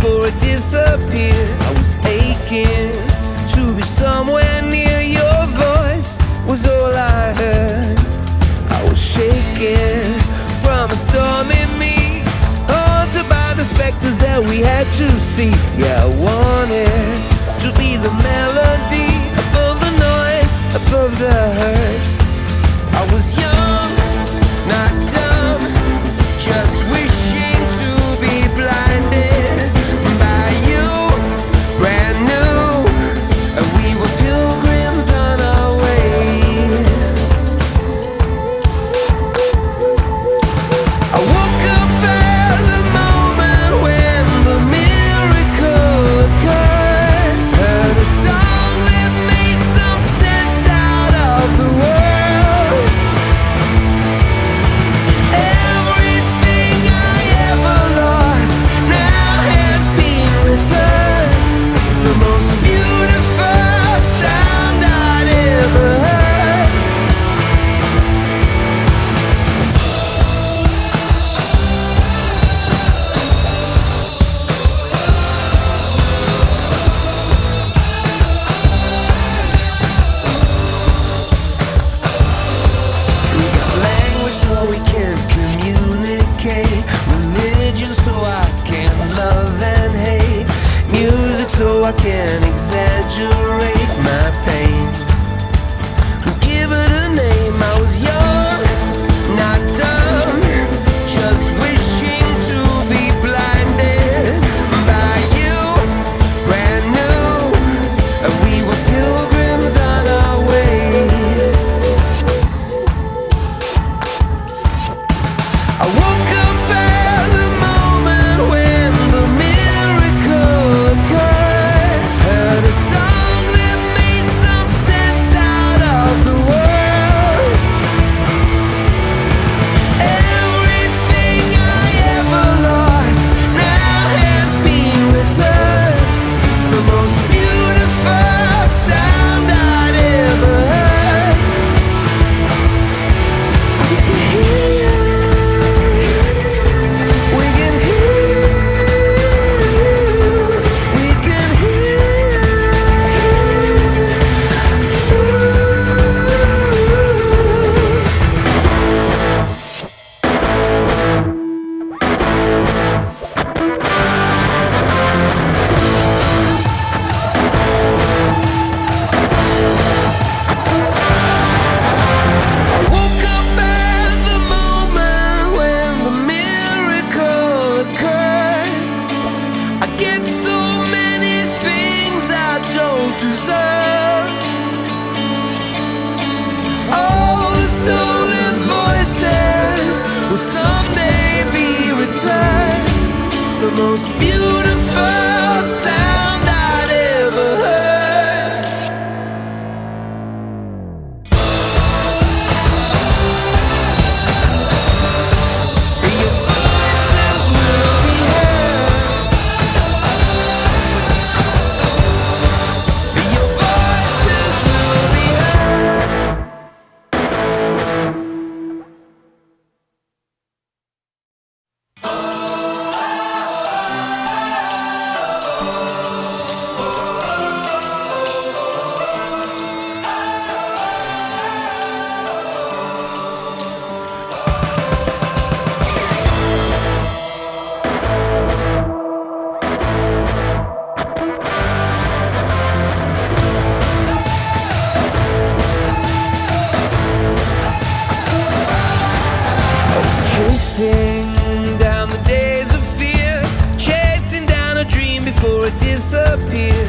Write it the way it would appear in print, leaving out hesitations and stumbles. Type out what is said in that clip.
before it disappeared. I was aching to be somewhere near. Your voice was all I heard. I was shaking from a storm in me, haunted by the specters that we had to see. Yeah, I wanted to be the melody above the noise, above the hurt. I was young, not dumb, just wishing to be blinded by you, brand new. We were pilgrims on our way. I woke up at the moment when the miracle occurred. Heard a song that made some sense out of the world. Everything I ever lost now has been returned. The most beautiful sound I'd ever heard. We got language so we can communicate, religion so I can love and hate, music so I can exaggerate my pain. Give it a name. I was young, not dumb, just wishing to be blinded by you, brand new. We were pilgrims on our way. I woke up at the moment when the miracle occurred. Heard a song that made some sense out of the world. Everything I ever lost now has been returned. The most beautiful sound I'd ever heard. We can hear you. We can hear you. We can hear I woke up at the moment when the miracle occurred. I get so many things I don't deserve. All the stolen voices will someday be returned. The most beautiful sound I'd ever heard. Your voices will be heard. Your voices will be heard. Chasing down the days of fear, chasing down a dream before it disappeared.